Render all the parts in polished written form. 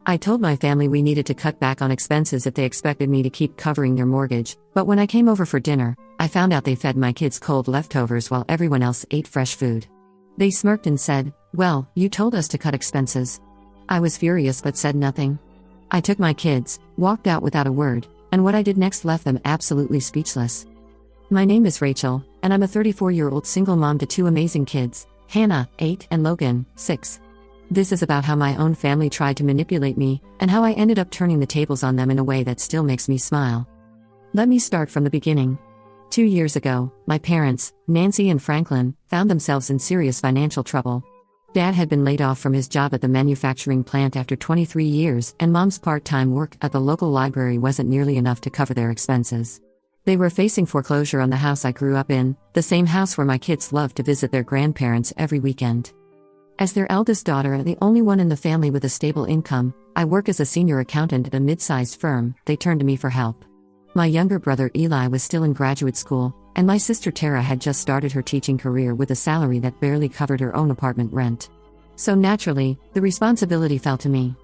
I told my family we needed to cut back on expenses if they expected me to keep covering their mortgage, but when I came over for dinner, I found out they fed my kids cold leftovers while everyone else ate fresh food. They smirked and said, "Well, you told us to cut expenses." I was furious but said nothing. I took my kids, walked out without a word, and what I did next left them absolutely speechless. My name is Rachel, and I'm a 34-year-old single mom to two amazing kids, Hannah, 8, and Logan, 6. This is about how my own family tried to manipulate me, and how I ended up turning the tables on them in a way that still makes me smile. Let me start from the beginning. 2 years ago, my parents, Nancy and Franklin, found themselves in serious financial trouble. Dad had been laid off from his job at the manufacturing plant after 23 years, and Mom's part-time work at the local library wasn't nearly enough to cover their expenses. They were facing foreclosure on the house I grew up in, the same house where my kids loved to visit their grandparents every weekend. As their eldest daughter and the only one in the family with a stable income, I work as a senior accountant at a mid-sized firm. They turned to me for help. My younger brother Eli was still in graduate school, and my sister Tara had just started her teaching career with a salary that barely covered her own apartment rent. So naturally, the responsibility fell to me.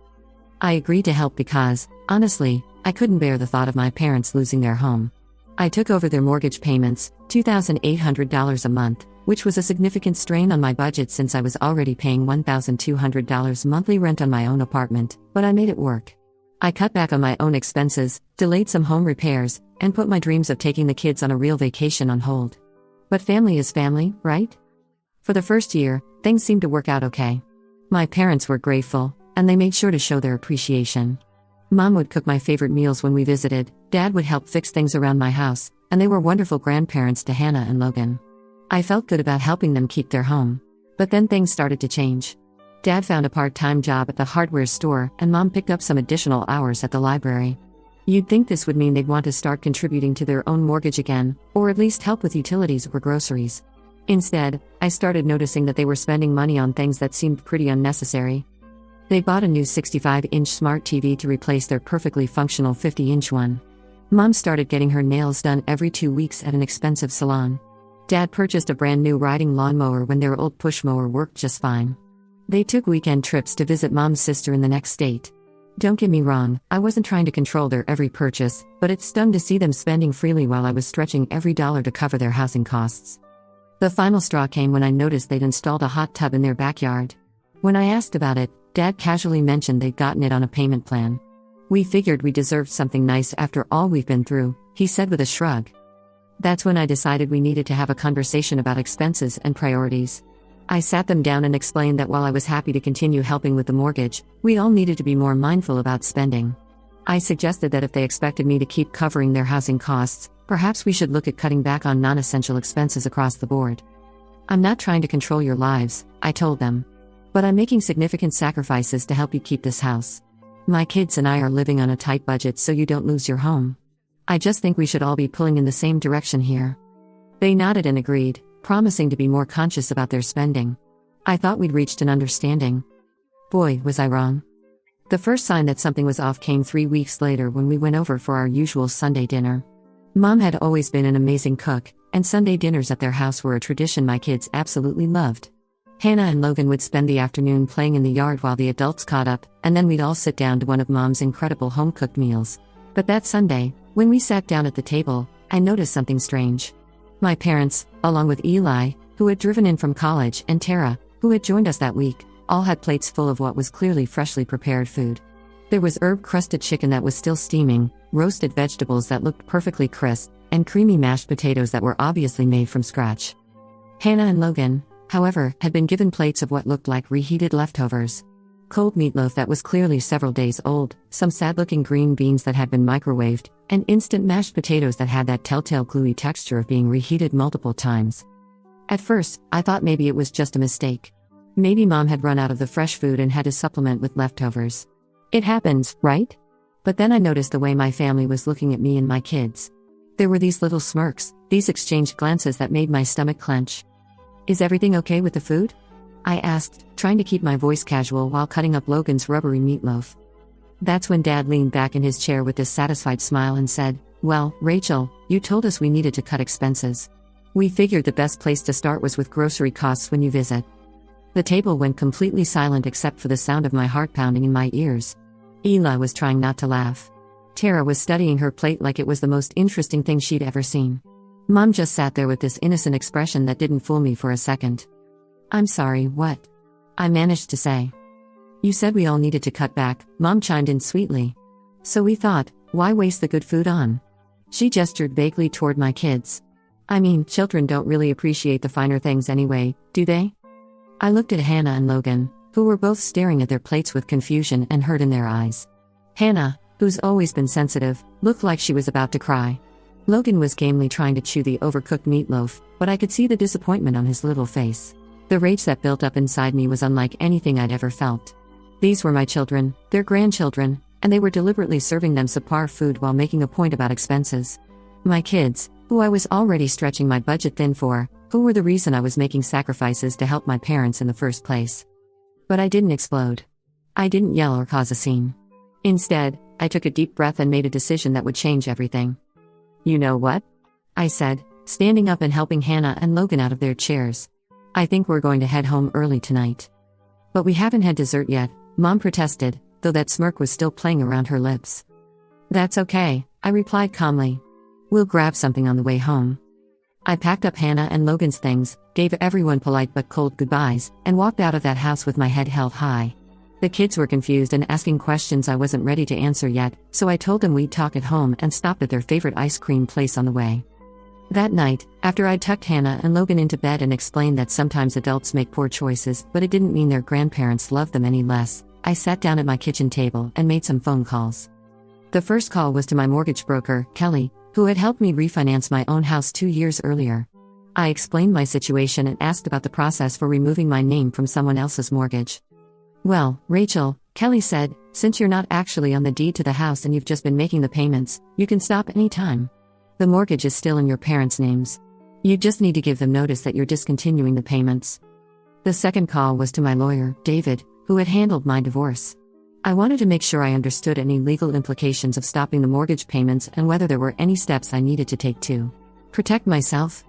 I agreed to help because, honestly, I couldn't bear the thought of my parents losing their home. I took over their mortgage payments, $2,800 a month, which was a significant strain on my budget since I was already paying $1,200 monthly rent on my own apartment, but I made it work. I cut back on my own expenses, delayed some home repairs, and put my dreams of taking the kids on a real vacation on hold. But family is family, right? For the first year, things seemed to work out okay. My parents were grateful, and they made sure to show their appreciation. Mom would cook my favorite meals when we visited, Dad would help fix things around my house, and they were wonderful grandparents to Hannah and Logan. I felt good about helping them keep their home. But then things started to change. Dad found a part-time job at the hardware store, and Mom picked up some additional hours at the library. You'd think this would mean they'd want to start contributing to their own mortgage again, or at least help with utilities or groceries. Instead, I started noticing that they were spending money on things that seemed pretty unnecessary. They bought a new 65-inch smart TV to replace their perfectly functional 50-inch one. Mom started getting her nails done every 2 weeks at an expensive salon. Dad purchased a brand new riding lawnmower when their old push mower worked just fine. They took weekend trips to visit Mom's sister in the next state. Don't get me wrong, I wasn't trying to control their every purchase, but it stung to see them spending freely while I was stretching every dollar to cover their housing costs. The final straw came when I noticed they'd installed a hot tub in their backyard. When I asked about it, Dad casually mentioned they'd gotten it on a payment plan. "We figured we deserved something nice after all we've been through," he said with a shrug. That's when I decided we needed to have a conversation about expenses and priorities. I sat them down and explained that while I was happy to continue helping with the mortgage, we all needed to be more mindful about spending. I suggested that if they expected me to keep covering their housing costs, perhaps we should look at cutting back on non-essential expenses across the board. "I'm not trying to control your lives," I told them. "But I'm making significant sacrifices to help you keep this house. My kids and I are living on a tight budget so you don't lose your home. I just think we should all be pulling in the same direction here." They nodded and agreed, promising to be more conscious about their spending. I thought we'd reached an understanding. Boy, was I wrong. The first sign that something was off came 3 weeks later when we went over for our usual Sunday dinner. Mom had always been an amazing cook, and Sunday dinners at their house were a tradition my kids absolutely loved. Hannah and Logan would spend the afternoon playing in the yard while the adults caught up, and then we'd all sit down to one of Mom's incredible home-cooked meals. But that Sunday, when we sat down at the table, I noticed something strange. My parents, along with Eli, who had driven in from college, and Tara, who had joined us that week, all had plates full of what was clearly freshly prepared food. There was herb-crusted chicken that was still steaming, roasted vegetables that looked perfectly crisp, and creamy mashed potatoes that were obviously made from scratch. Hannah and Logan, however, had been given plates of what looked like reheated leftovers. Cold meatloaf that was clearly several days old, some sad-looking green beans that had been microwaved, and instant mashed potatoes that had that telltale gluey texture of being reheated multiple times. At first, I thought maybe it was just a mistake. Maybe Mom had run out of the fresh food and had to supplement with leftovers. It happens, right? But then I noticed the way my family was looking at me and my kids. There were these little smirks, these exchanged glances that made my stomach clench. "Is everything okay with the food?" I asked, trying to keep my voice casual while cutting up Logan's rubbery meatloaf. That's when Dad leaned back in his chair with this satisfied smile and said, "Well, Rachel, you told us we needed to cut expenses. We figured the best place to start was with grocery costs when you visit." The table went completely silent except for the sound of my heart pounding in my ears. Ela was trying not to laugh. Tara was studying her plate like it was the most interesting thing she'd ever seen. Mom just sat there with this innocent expression that didn't fool me for a second. "I'm sorry, what?" I managed to say. "You said we all needed to cut back," Mom chimed in sweetly. "So we thought, why waste the good food on?" She gestured vaguely toward my kids. "I mean, children don't really appreciate the finer things anyway, do they?" I looked at Hannah and Logan, who were both staring at their plates with confusion and hurt in their eyes. Hannah, who's always been sensitive, looked like she was about to cry. Logan was gamely trying to chew the overcooked meatloaf, but I could see the disappointment on his little face. The rage that built up inside me was unlike anything I'd ever felt. These were my children, their grandchildren, and they were deliberately serving them subpar food while making a point about expenses. My kids, who I was already stretching my budget thin for, who were the reason I was making sacrifices to help my parents in the first place. But I didn't explode. I didn't yell or cause a scene. Instead, I took a deep breath and made a decision that would change everything. "You know what?" I said, standing up and helping Hannah and Logan out of their chairs. "I think we're going to head home early tonight." "But we haven't had dessert yet," Mom protested, though that smirk was still playing around her lips. "That's okay," I replied calmly. "We'll grab something on the way home." I packed up Hannah and Logan's things, gave everyone polite but cold goodbyes, and walked out of that house with my head held high. The kids were confused and asking questions I wasn't ready to answer yet, so I told them we'd talk at home and stopped at their favorite ice cream place on the way. That night, after I'd tucked Hannah and Logan into bed and explained that sometimes adults make poor choices but it didn't mean their grandparents loved them any less, I sat down at my kitchen table and made some phone calls. The first call was to my mortgage broker, Kelly, who had helped me refinance my own house 2 years earlier. I explained my situation and asked about the process for removing my name from someone else's mortgage. "Well, Rachel," Kelly said, "since you're not actually on the deed to the house and you've just been making the payments, you can stop any time. The mortgage is still in your parents' names. You just need to give them notice that you're discontinuing the payments." The second call was to my lawyer, David, who had handled my divorce. I wanted to make sure I understood any legal implications of stopping the mortgage payments and whether there were any steps I needed to take to protect myself.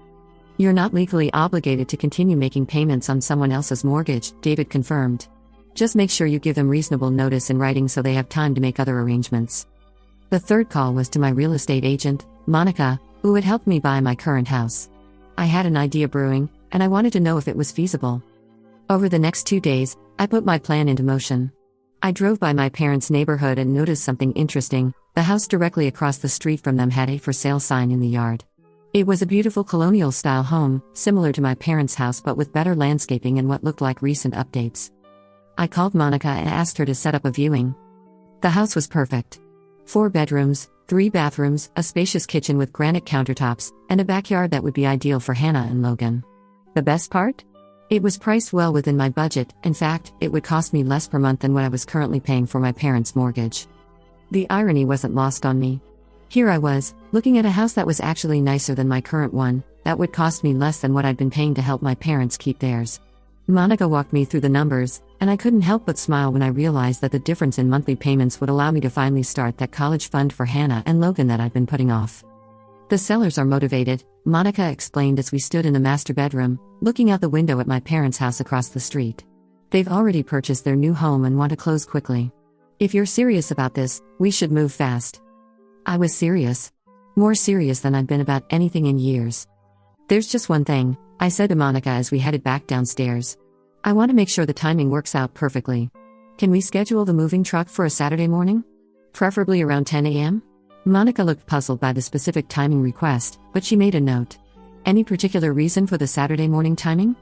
"You're not legally obligated to continue making payments on someone else's mortgage," David confirmed. "Just make sure you give them reasonable notice in writing so they have time to make other arrangements." The third call was to my real estate agent, Monica, who had helped me buy my current house. I had an idea brewing, and I wanted to know if it was feasible. Over the next 2 days, I put my plan into motion. I drove by my parents' neighborhood and noticed something interesting. The house directly across the street from them had a for sale sign in the yard. It was a beautiful colonial-style home, similar to my parents' house but with better landscaping and what looked like recent updates. I called Monica and asked her to set up a viewing. The house was perfect. 4 bedrooms, 3 bathrooms, a spacious kitchen with granite countertops, and a backyard that would be ideal for Hannah and Logan. The best part? It was priced well within my budget. In fact, it would cost me less per month than what I was currently paying for my parents' mortgage. The irony wasn't lost on me. Here I was, looking at a house that was actually nicer than my current one, that would cost me less than what I'd been paying to help my parents keep theirs. Monica walked me through the numbers, and I couldn't help but smile when I realized that the difference in monthly payments would allow me to finally start that college fund for Hannah and Logan that I'd been putting off. "The sellers are motivated," Monica explained as we stood in the master bedroom, looking out the window at my parents' house across the street. "They've already purchased their new home and want to close quickly. If you're serious about this, we should move fast." I was serious. More serious than I'd been about anything in years. "There's just one thing," I said to Monica as we headed back downstairs. "I want to make sure the timing works out perfectly. Can we schedule the moving truck for a Saturday morning? Preferably around 10 a.m.? Monica looked puzzled by the specific timing request, but she made a note. "Any particular reason for the Saturday morning timing?"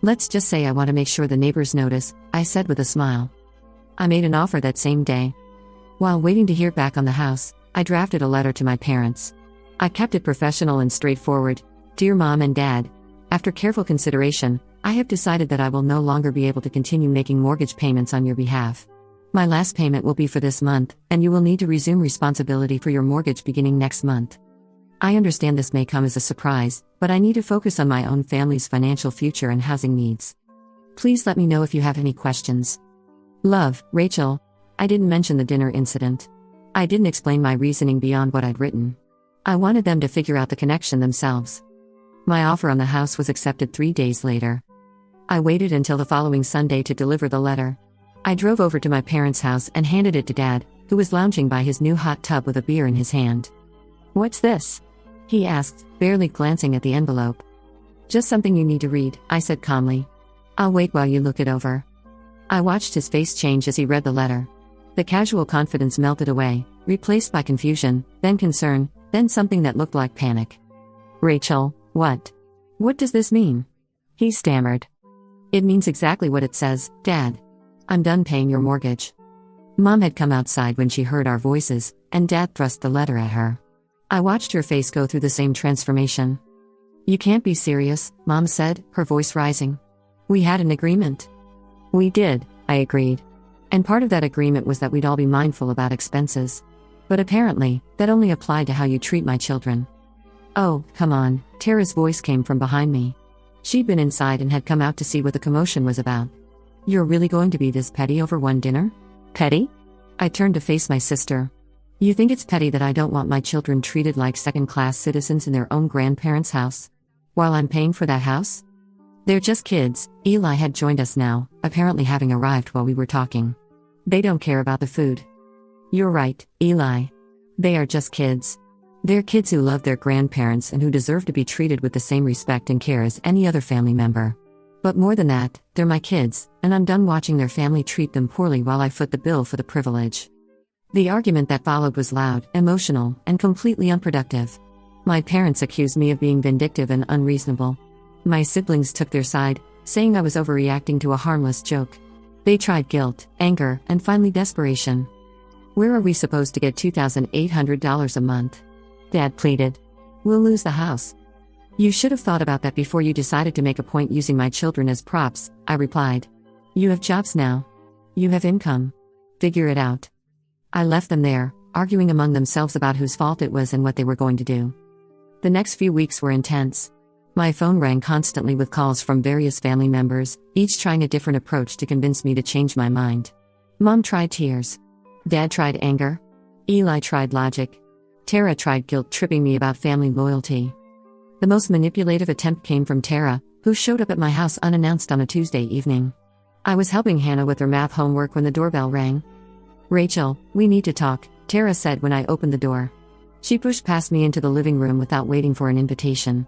"Let's just say I want to make sure the neighbors notice," I said with a smile. I made an offer that same day. While waiting to hear back on the house, I drafted a letter to my parents. I kept it professional and straightforward. "Dear Mom and Dad, after careful consideration, I have decided that I will no longer be able to continue making mortgage payments on your behalf. My last payment will be for this month, and you will need to resume responsibility for your mortgage beginning next month. I understand this may come as a surprise, but I need to focus on my own family's financial future and housing needs. Please let me know if you have any questions. Love, Rachel." I didn't mention the dinner incident. I didn't explain my reasoning beyond what I'd written. I wanted them to figure out the connection themselves. My offer on the house was accepted 3 days later. I waited until the following Sunday to deliver the letter. I drove over to my parents' house and handed it to Dad, who was lounging by his new hot tub with a beer in his hand. "What's this?" he asked, barely glancing at the envelope. "Just something you need to read," I said calmly. "I'll wait while you look it over." I watched his face change as he read the letter. The casual confidence melted away, replaced by confusion, then concern, then something that looked like panic. "Rachel, what? What does this mean?" he stammered. "It means exactly what it says, Dad. I'm done paying your mortgage." Mom had come outside when she heard our voices, and Dad thrust the letter at her. I watched her face go through the same transformation. "You can't be serious," Mom said, her voice rising. "We had an agreement." "We did," I agreed. "And part of that agreement was that we'd all be mindful about expenses. But apparently, that only applied to how you treat my children." "Oh, come on," Tara's voice came from behind me. She'd been inside and had come out to see what the commotion was about. "You're really going to be this petty over one dinner?" "Petty?" I turned to face my sister. "You think it's petty that I don't want my children treated like second-class citizens in their own grandparents' house? While I'm paying for that house?" "They're just kids." Eli had joined us now, apparently having arrived while we were talking. "They don't care about the food." "You're right, Eli. They are just kids. They're kids who love their grandparents and who deserve to be treated with the same respect and care as any other family member. But more than that, they're my kids, and I'm done watching their family treat them poorly while I foot the bill for the privilege." The argument that followed was loud, emotional, and completely unproductive. My parents accused me of being vindictive and unreasonable. My siblings took their side, saying I was overreacting to a harmless joke. They tried guilt, anger, and finally desperation. "Where are we supposed to get $2,800 a month?" Dad pleaded. "We'll lose the house." "You should have thought about that before you decided to make a point using my children as props," I replied. "You have jobs now. You have income. Figure it out." I left them there, arguing among themselves about whose fault it was and what they were going to do. The next few weeks were intense. My phone rang constantly with calls from various family members, each trying a different approach to convince me to change my mind. Mom tried tears. Dad tried anger. Eli tried logic. Tara tried guilt-tripping me about family loyalty. The most manipulative attempt came from Tara, who showed up at my house unannounced on a Tuesday evening. I was helping Hannah with her math homework when the doorbell rang. "Rachel, we need to talk," Tara said when I opened the door. She pushed past me into the living room without waiting for an invitation.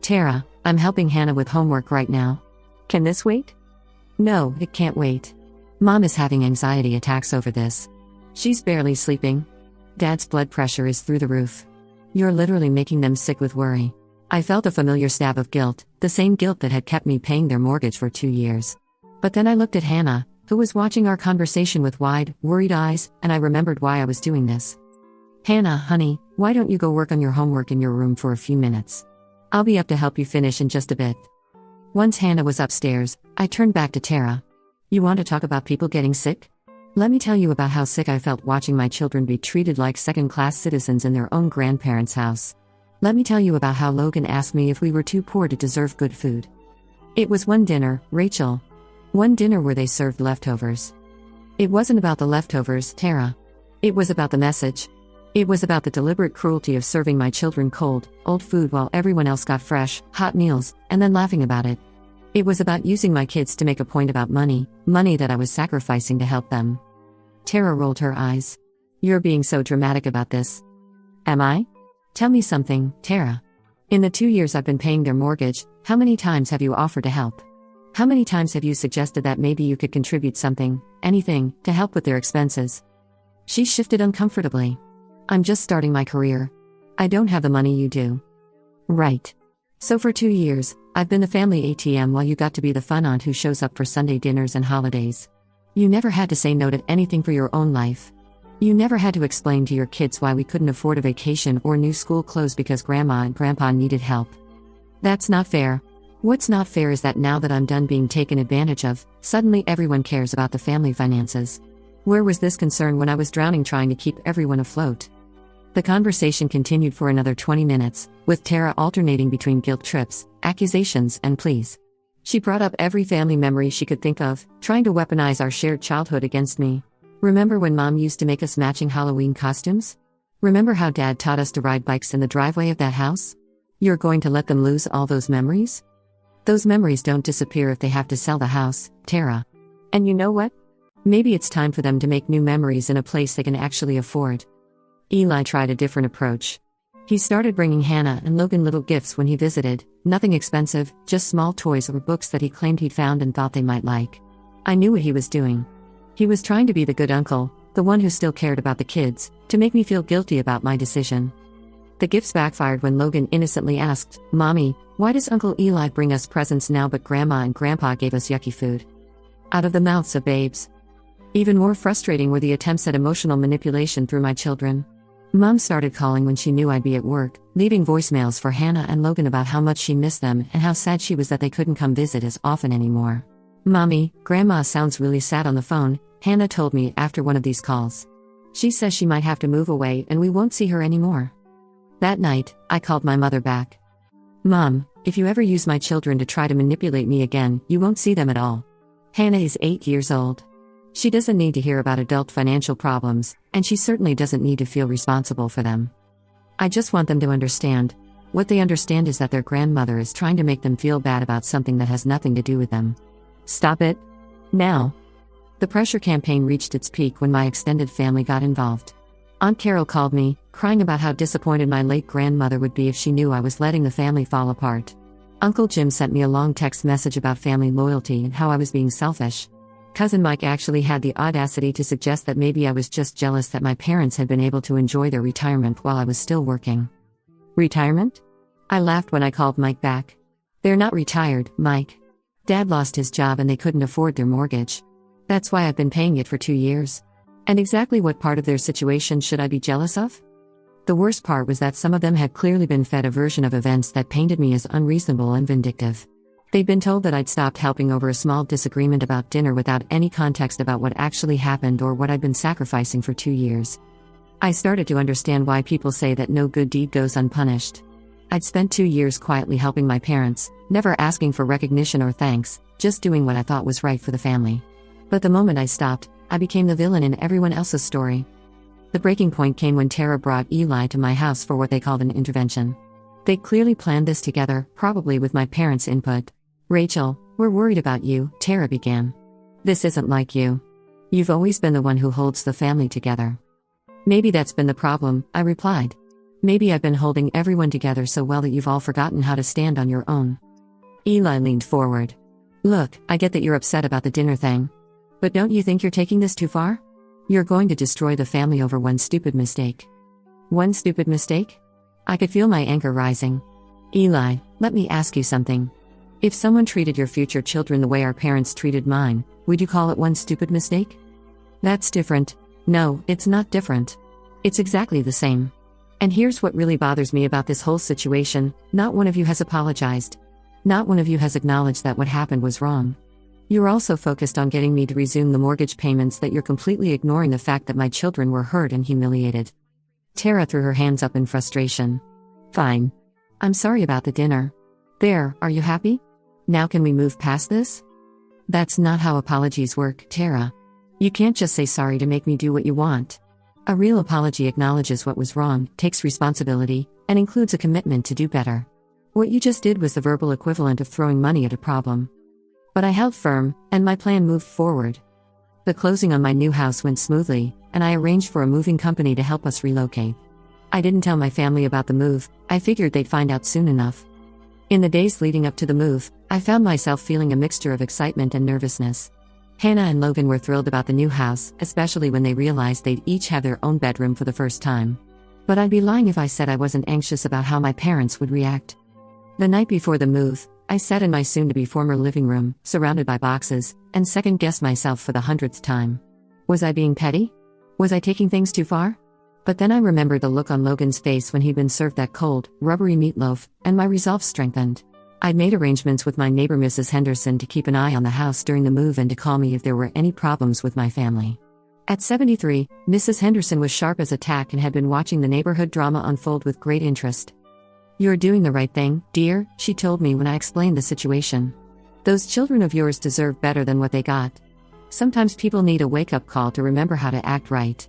"Tara, I'm helping Hannah with homework right now. Can this wait?" "No, it can't wait. Mom is having anxiety attacks over this. She's barely sleeping. Dad's blood pressure is through the roof. You're literally making them sick with worry." I felt a familiar stab of guilt, the same guilt that had kept me paying their mortgage for 2 years. But then I looked at Hannah, who was watching our conversation with wide, worried eyes, and I remembered why I was doing this. "Hannah, honey, why don't you go work on your homework in your room for a few minutes? I'll be up to help you finish in just a bit." Once Hannah was upstairs, I turned back to Tara. "You want to talk about people getting sick? Let me tell you about how sick I felt watching my children be treated like second-class citizens in their own grandparents' house. Let me tell you about how Logan asked me if we were too poor to deserve good food. It was one dinner, Rachel. One dinner where they served leftovers. It wasn't about the leftovers, Tara. It was about the message. It was about the deliberate cruelty of serving my children cold, old food while everyone else got fresh, hot meals, and then laughing about it. It was about using my kids to make a point about money that I was sacrificing to help them." Tara rolled her eyes. "You're being so dramatic about this." "Am I? Tell me something, Tara. In the 2 years I've been paying their mortgage, how many times have you offered to help? How many times have you suggested that maybe you could contribute something, anything, to help with their expenses?" She shifted uncomfortably. "I'm just starting my career. I don't have the money you do." "Right. So for 2 years, I've been the family ATM while you got to be the fun aunt who shows up for Sunday dinners and holidays. You never had to say no to anything for your own life. You never had to explain to your kids why we couldn't afford a vacation or new school clothes because Grandma and Grandpa needed help. That's not fair. What's not fair is that now that I'm done being taken advantage of, suddenly everyone cares about the family finances. Where was this concern when I was drowning trying to keep everyone afloat?" The conversation continued for another 20 minutes, with Tara alternating between guilt trips, accusations, and pleas. She brought up every family memory she could think of, trying to weaponize our shared childhood against me. "Remember when Mom used to make us matching Halloween costumes? Remember how Dad taught us to ride bikes in the driveway of that house? You're going to let them lose all those memories? Those memories don't disappear if they have to sell the house, Tara. And you know what? Maybe it's time for them to make new memories in a place they can actually afford. Eli tried a different approach. He started bringing Hannah and Logan little gifts when he visited, nothing expensive, just small toys or books that he claimed he'd found and thought they might like. I knew what he was doing. He was trying to be the good uncle, the one who still cared about the kids, to make me feel guilty about my decision. The gifts backfired when Logan innocently asked, "Mommy, why does Uncle Eli bring us presents now but Grandma and Grandpa gave us yucky food?" Out of the mouths of babes. Even more frustrating were the attempts at emotional manipulation through my children. Mom started calling when she knew I'd be at work, leaving voicemails for Hannah and Logan about how much she missed them and how sad she was that they couldn't come visit as often anymore. "Mommy, Grandma sounds really sad on the phone," Hannah told me after one of these calls. "She says she might have to move away and we won't see her anymore." That night, I called my mother back. "Mom, if you ever use my children to try to manipulate me again, you won't see them at all." Hannah is 8 years old. She doesn't need to hear about adult financial problems, and she certainly doesn't need to feel responsible for them. I just want them to understand. What they understand is that their grandmother is trying to make them feel bad about something that has nothing to do with them. Stop it. Now. The pressure campaign reached its peak when my extended family got involved. Aunt Carol called me, crying about how disappointed my late grandmother would be if she knew I was letting the family fall apart. Uncle Jim sent me a long text message about family loyalty and how I was being selfish. Cousin Mike actually had the audacity to suggest that maybe I was just jealous that my parents had been able to enjoy their retirement while I was still working. Retirement? I laughed when I called Mike back. "They're not retired, Mike. Dad lost his job and they couldn't afford their mortgage. That's why I've been paying it for 2 years. And exactly what part of their situation should I be jealous of?" The worst part was that some of them had clearly been fed a version of events that painted me as unreasonable and vindictive. They'd been told that I'd stopped helping over a small disagreement about dinner without any context about what actually happened or what I'd been sacrificing for 2 years. I started to understand why people say that no good deed goes unpunished. I'd spent 2 years quietly helping my parents, never asking for recognition or thanks, just doing what I thought was right for the family. But the moment I stopped, I became the villain in everyone else's story. The breaking point came when Tara brought Eli to my house for what they called an intervention. They clearly planned this together, probably with my parents' input. "Rachel, we're worried about you," Tara began. "This isn't like you. You've always been the one who holds the family together." "Maybe that's been the problem," I replied. "Maybe I've been holding everyone together so well that you've all forgotten how to stand on your own." Eli leaned forward. "Look, I get that you're upset about the dinner thing. But don't you think you're taking this too far? You're going to destroy the family over one stupid mistake." "One stupid mistake?" I could feel my anger rising. "Eli, let me ask you something. If someone treated your future children the way our parents treated mine, would you call it one stupid mistake?" "That's different." "No, it's not different. It's exactly the same. And here's what really bothers me about this whole situation: not one of you has apologized. Not one of you has acknowledged that what happened was wrong. You're also focused on getting me to resume the mortgage payments that you're completely ignoring the fact that my children were hurt and humiliated." Tara threw her hands up in frustration. "Fine. I'm sorry about the dinner. There, are you happy? Now can we move past this?" "That's not how apologies work, Tara. You can't just say sorry to make me do what you want. A real apology acknowledges what was wrong, takes responsibility, and includes a commitment to do better. What you just did was the verbal equivalent of throwing money at a problem." But I held firm, and my plan moved forward. The closing on my new house went smoothly, and I arranged for a moving company to help us relocate. I didn't tell my family about the move. I figured they'd find out soon enough. In the days leading up to the move, I found myself feeling a mixture of excitement and nervousness. Hannah and Logan were thrilled about the new house, especially when they realized they'd each have their own bedroom for the first time. But I'd be lying if I said I wasn't anxious about how my parents would react. The night before the move, I sat in my soon-to-be former living room, surrounded by boxes, and second-guessed myself for the 100th time. Was I being petty? Was I taking things too far? But then I remembered the look on Logan's face when he'd been served that cold, rubbery meatloaf, and my resolve strengthened. I'd made arrangements with my neighbor Mrs. Henderson to keep an eye on the house during the move and to call me if there were any problems with my family. At 73, Mrs. Henderson was sharp as a tack and had been watching the neighborhood drama unfold with great interest. "You're doing the right thing, dear," she told me when I explained the situation. "Those children of yours deserve better than what they got. Sometimes people need a wake-up call to remember how to act right."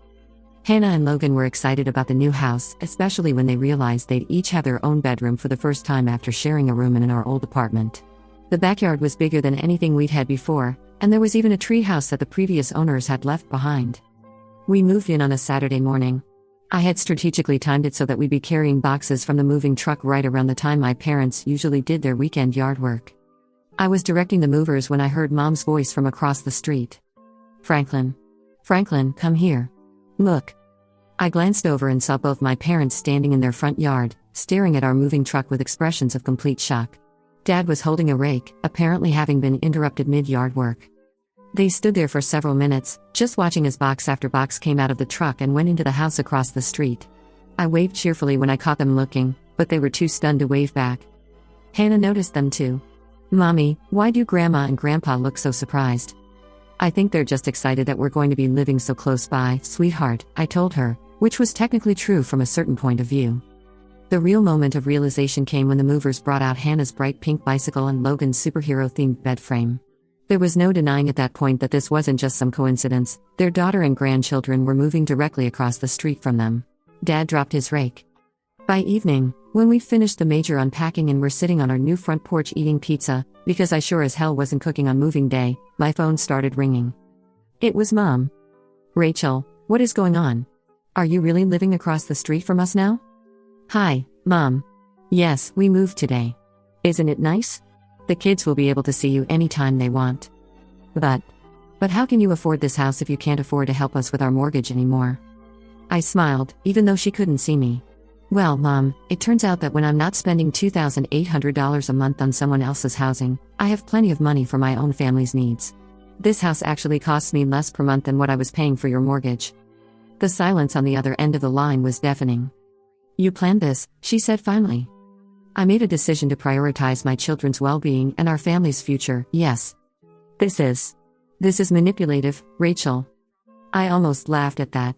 Hannah and Logan were excited about the new house, especially when they realized they'd each have their own bedroom for the first time after sharing a room in our old apartment. The backyard was bigger than anything we'd had before, and there was even a treehouse that the previous owners had left behind. We moved in on a Saturday morning. I had strategically timed it so that we'd be carrying boxes from the moving truck right around the time my parents usually did their weekend yard work. I was directing the movers when I heard Mom's voice from across the street. Franklin. Franklin, come here. Look. I glanced over and saw both my parents standing in their front yard, staring at our moving truck with expressions of complete shock. Dad was holding a rake, apparently having been interrupted mid-yard work. They stood there for several minutes, just watching as box after box came out of the truck and went into the house across the street. I waved cheerfully when I caught them looking, but they were too stunned to wave back. Hannah noticed them too. Mommy, why do Grandma and Grandpa look so surprised? I think they're just excited that we're going to be living so close by, sweetheart, I told her, which was technically true from a certain point of view. The real moment of realization came when the movers brought out Hannah's bright pink bicycle and Logan's superhero-themed bed frame. There was no denying at that point that this wasn't just some coincidence. Their daughter and grandchildren were moving directly across the street from them. Dad dropped his rake. By evening, when we finished the major unpacking and were sitting on our new front porch eating pizza, because I sure as hell wasn't cooking on moving day, my phone started ringing. It was Mom. Rachel, what is going on? Are you really living across the street from us now? Hi, Mom. Yes, we moved today. Isn't it nice? The kids will be able to see you anytime they want. But how can you afford this house if you can't afford to help us with our mortgage anymore? I smiled, even though she couldn't see me. Well, Mom, it turns out that when I'm not spending $2,800 a month on someone else's housing, I have plenty of money for my own family's needs. This house actually costs me less per month than what I was paying for your mortgage. The silence on the other end of the line was deafening. You planned this, she said finally. I made a decision to prioritize my children's well-being and our family's future, yes. This is manipulative, Rachel. I almost laughed at that.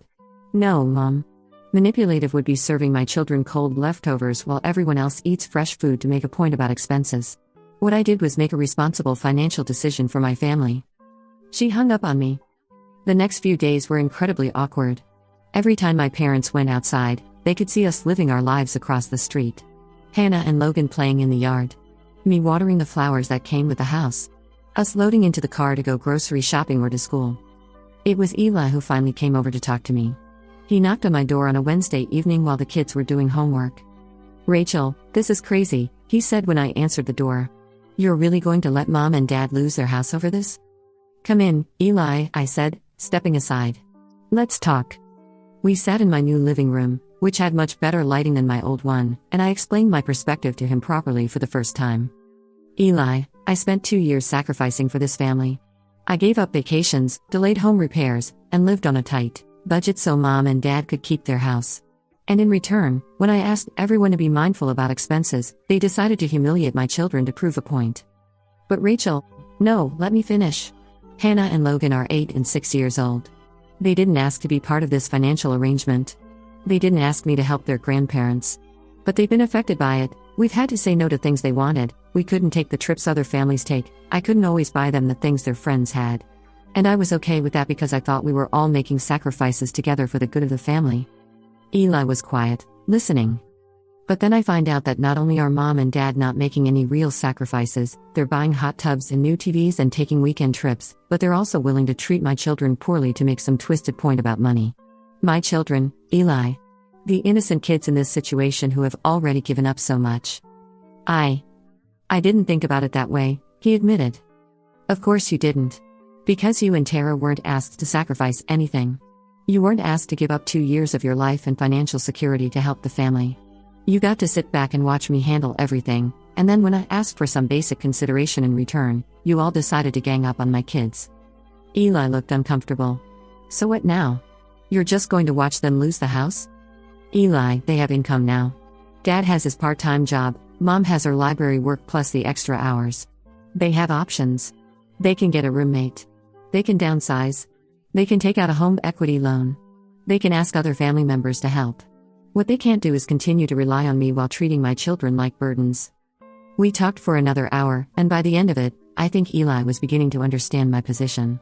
No, Mom. Manipulative would be serving my children cold leftovers while everyone else eats fresh food to make a point about expenses. What I did was make a responsible financial decision for my family. She hung up on me. The next few days were incredibly awkward. Every time my parents went outside, they could see us living our lives across the street. Hannah and Logan playing in the yard. Me watering the flowers that came with the house. Us loading into the car to go grocery shopping or to school. It was Eli who finally came over to talk to me. He knocked on my door on a Wednesday evening while the kids were doing homework. Rachel, this is crazy, he said when I answered the door. You're really going to let Mom and Dad lose their house over this? Come in, Eli, I said, stepping aside. Let's talk. We sat in my new living room, which had much better lighting than my old one, and I explained my perspective to him properly for the first time. Eli, I spent 2 years sacrificing for this family. I gave up vacations, delayed home repairs, and lived on a tight budget so Mom and Dad could keep their house. And in return, when I asked everyone to be mindful about expenses, they decided to humiliate my children to prove a point. But Rachel, no, let me finish. Hannah and Logan are 8 and 6 years old. They didn't ask to be part of this financial arrangement. They didn't ask me to help their grandparents. But they've been affected by it. We've had to say no to things they wanted. We couldn't take the trips other families take. I couldn't always buy them the things their friends had. And I was okay with that because I thought we were all making sacrifices together for the good of the family. Eli was quiet, listening. But then I find out that not only are Mom and Dad not making any real sacrifices, they're buying hot tubs and new TVs and taking weekend trips, but they're also willing to treat my children poorly to make some twisted point about money. My children, Eli. The innocent kids in this situation who have already given up so much. I didn't think about it that way, he admitted. Of course you didn't. Because you and Tara weren't asked to sacrifice anything. You weren't asked to give up 2 years of your life and financial security to help the family. You got to sit back and watch me handle everything, and then when I asked for some basic consideration in return, you all decided to gang up on my kids. Eli looked uncomfortable. So what now? You're just going to watch them lose the house? Eli, they have income now. Dad has his part-time job, Mom has her library work plus the extra hours. They have options. They can get a roommate. They can downsize. They can take out a home equity loan. They can ask other family members to help. What they can't do is continue to rely on me while treating my children like burdens. We talked for another hour, and by the end of it, I think Eli was beginning to understand my position.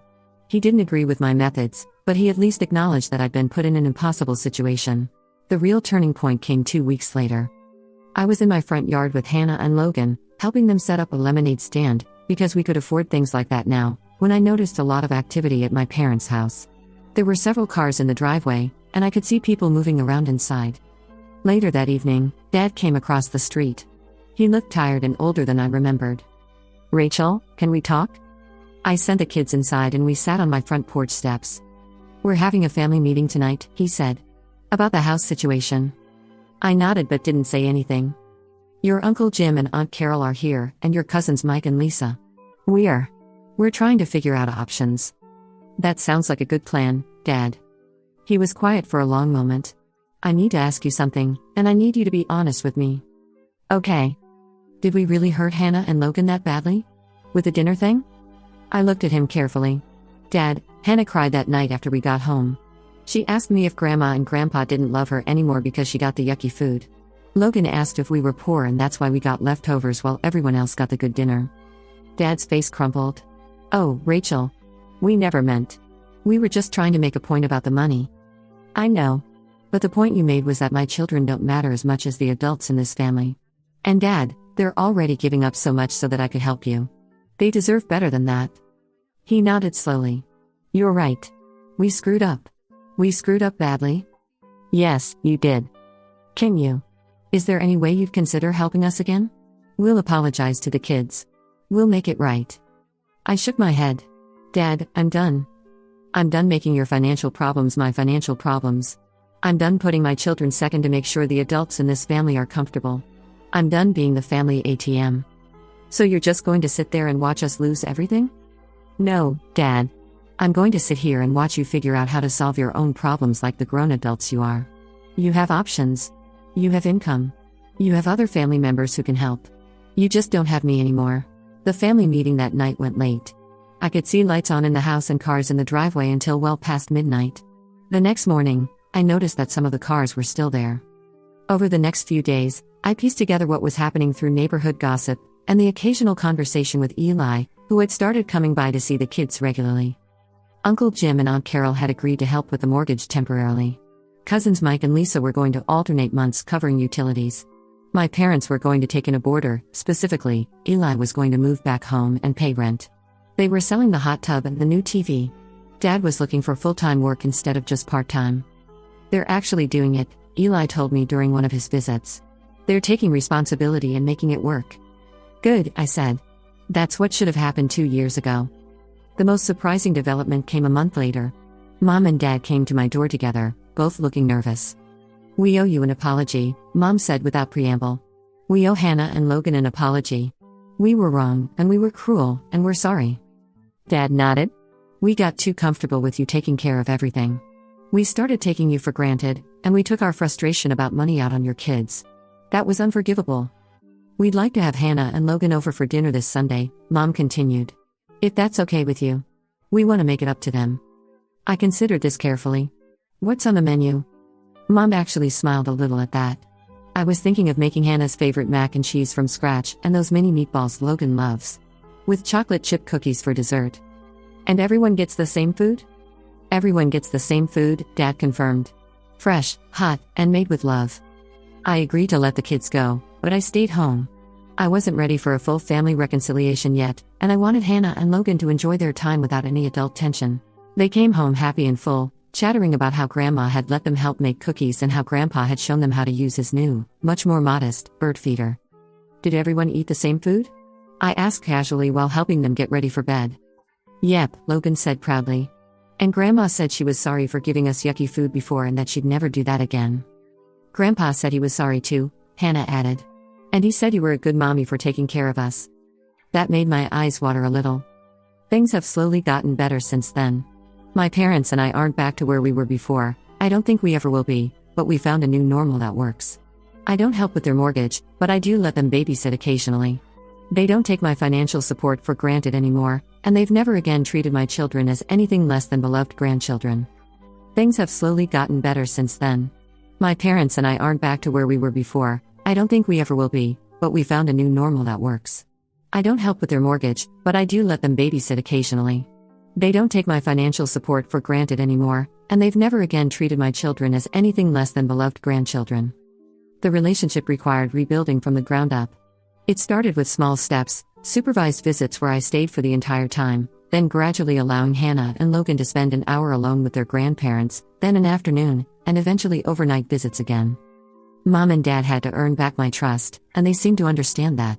He didn't agree with my methods, but he at least acknowledged that I'd been put in an impossible situation. The real turning point came 2 weeks later. I was in my front yard with Hannah and Logan, helping them set up a lemonade stand, because we could afford things like that now, when I noticed a lot of activity at my parents' house. There were several cars in the driveway, and I could see people moving around inside. Later that evening, Dad came across the street. He looked tired and older than I remembered. "Rachel, can we talk?" I sent the kids inside and we sat on my front porch steps. "We're having a family meeting tonight," he said. "About the house situation." I nodded but didn't say anything. "Your Uncle Jim and Aunt Carol are here, and your cousins Mike and Lisa. We're trying to figure out options." "That sounds like a good plan, Dad." He was quiet for a long moment. "I need to ask you something, and I need you to be honest with me." "Okay." "Did we really hurt Hannah and Logan that badly? With the dinner thing?" I looked at him carefully. "Dad, Hannah cried that night after we got home. She asked me if Grandma and Grandpa didn't love her anymore because she got the yucky food. Logan asked if we were poor and that's why we got leftovers while everyone else got the good dinner." Dad's face crumpled. "Oh, Rachel. We never meant. We were just trying to make a point about the money." "I know. But the point you made was that my children don't matter as much as the adults in this family. And Dad, they're already giving up so much so that I could help you. They deserve better than that." He nodded slowly. "You're right. We screwed up. We screwed up badly." "Yes, you did. Is there any way you'd consider helping us again? We'll apologize to the kids. We'll make it right." I shook my head. "Dad, I'm done. I'm done making your financial problems my financial problems. I'm done putting my children second to make sure the adults in this family are comfortable. I'm done being the family ATM." "So you're just going to sit there and watch us lose everything?" "No, Dad. I'm going to sit here and watch you figure out how to solve your own problems like the grown adults you are. You have options. You have income. You have other family members who can help. You just don't have me anymore." The family meeting that night went late. I could see lights on in the house and cars in the driveway until well past midnight. The next morning, I noticed that some of the cars were still there. Over the next few days, I pieced together what was happening through neighborhood gossip and the occasional conversation with Eli, who had started coming by to see the kids regularly. Uncle Jim and Aunt Carol had agreed to help with the mortgage temporarily. Cousins Mike and Lisa were going to alternate months covering utilities. My parents were going to take in a boarder, specifically, Eli was going to move back home and pay rent. They were selling the hot tub and the new TV. Dad was looking for full-time work instead of just part-time. "They're actually doing it," Eli told me during one of his visits. "They're taking responsibility and making it work." "Good," I said. "That's what should have happened 2 years ago." The most surprising development came a month later. Mom and Dad came to my door together, both looking nervous. "We owe you an apology," Mom said without preamble. "We owe Hannah and Logan an apology. We were wrong, and we were cruel, and we're sorry." Dad nodded. "We got too comfortable with you taking care of everything. We started taking you for granted, and we took our frustration about money out on your kids. That was unforgivable. We'd like to have Hannah and Logan over for dinner this Sunday," Mom continued. "If that's okay with you. We want to make it up to them." I considered this carefully. "What's on the menu?" Mom actually smiled a little at that. I was thinking of making Hannah's favorite mac and cheese from scratch and those mini meatballs Logan loves. With chocolate chip cookies for dessert. "And everyone gets the same food?" "Everyone gets the same food," Dad confirmed. "Fresh, hot, and made with love." I agreed to let the kids go, but I stayed home. I wasn't ready for a full family reconciliation yet, and I wanted Hannah and Logan to enjoy their time without any adult tension. They came home happy and full, chattering about how Grandma had let them help make cookies and how Grandpa had shown them how to use his new, much more modest, bird feeder. "Did everyone eat the same food?" I asked casually while helping them get ready for bed. "Yep," Logan said proudly. "And Grandma said she was sorry for giving us yucky food before and that she'd never do that again." "Grandpa said he was sorry too," Hannah added. "And he said you were a good mommy for taking care of us." That made my eyes water a little. Things have slowly gotten better since then. My parents and I aren't back to where we were before. I don't think we ever will be, but we found a new normal that works. I don't help with their mortgage, but I do let them babysit occasionally. They don't take my financial support for granted anymore, and they've never again treated my children as anything less than beloved grandchildren. Things have slowly gotten better since then. My parents and I aren't back to where we were before. I don't think we ever will be, but we found a new normal that works. I don't help with their mortgage, but I do let them babysit occasionally. They don't take my financial support for granted anymore, and they've never again treated my children as anything less than beloved grandchildren. The relationship required rebuilding from the ground up. It started with small steps, supervised visits where I stayed for the entire time, then gradually allowing Hannah and Logan to spend an hour alone with their grandparents, then an afternoon, and eventually overnight visits again. Mom and Dad had to earn back my trust, and they seemed to understand that.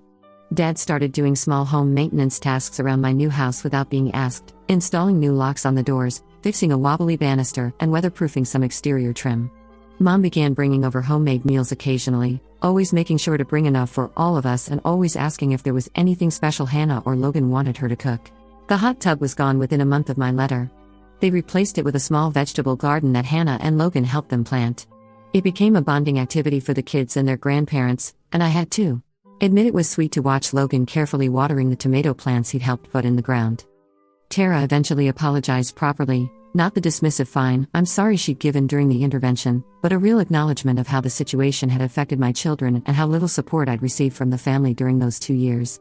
Dad started doing small home maintenance tasks around my new house without being asked, installing new locks on the doors, fixing a wobbly banister, and weatherproofing some exterior trim. Mom began bringing over homemade meals occasionally, always making sure to bring enough for all of us and always asking if there was anything special Hannah or Logan wanted her to cook. The hot tub was gone within a month of my letter. They replaced it with a small vegetable garden that Hannah and Logan helped them plant. It became a bonding activity for the kids and their grandparents, and I had to admit it was sweet to watch Logan carefully watering the tomato plants he'd helped put in the ground. Tara eventually apologized properly, not the dismissive "fine, I'm sorry" she'd given during the intervention, but a real acknowledgement of how the situation had affected my children and how little support I'd received from the family during those 2 years.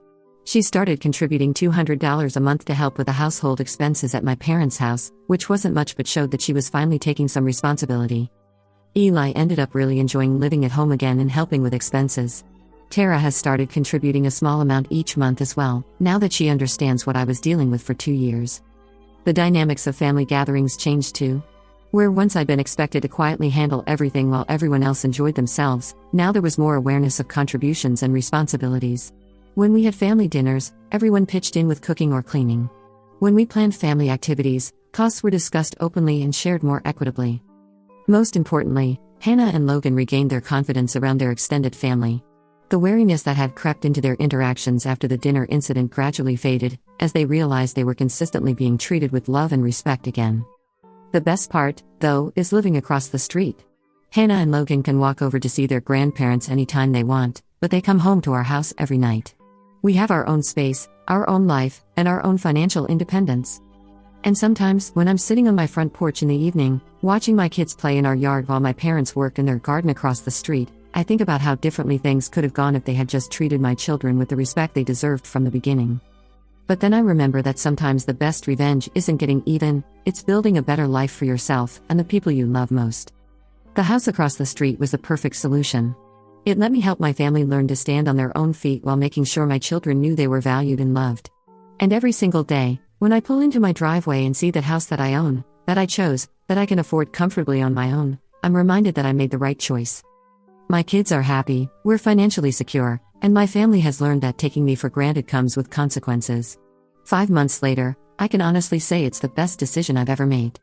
She started contributing $200 a month to help with the household expenses at my parents' house, which wasn't much but showed that she was finally taking some responsibility. Eli ended up really enjoying living at home again and helping with expenses. Tara has started contributing a small amount each month as well, now that she understands what I was dealing with for 2 years. The dynamics of family gatherings changed too. Where once I'd been expected to quietly handle everything while everyone else enjoyed themselves, now there was more awareness of contributions and responsibilities. When we had family dinners, everyone pitched in with cooking or cleaning. When we planned family activities, costs were discussed openly and shared more equitably. Most importantly, Hannah and Logan regained their confidence around their extended family. The wariness that had crept into their interactions after the dinner incident gradually faded, as they realized they were consistently being treated with love and respect again. The best part, though, is living across the street. Hannah and Logan can walk over to see their grandparents anytime they want, but they come home to our house every night. We have our own space, our own life, and our own financial independence. And sometimes, when I'm sitting on my front porch in the evening, watching my kids play in our yard while my parents work in their garden across the street, I think about how differently things could have gone if they had just treated my children with the respect they deserved from the beginning. But then I remember that sometimes the best revenge isn't getting even, it's building a better life for yourself and the people you love most. The house across the street was the perfect solution. It let me help my family learn to stand on their own feet while making sure my children knew they were valued and loved. And every single day, when I pull into my driveway and see that house that I own, that I chose, that I can afford comfortably on my own, I'm reminded that I made the right choice. My kids are happy, we're financially secure, and my family has learned that taking me for granted comes with consequences. 5 months later, I can honestly say it's the best decision I've ever made.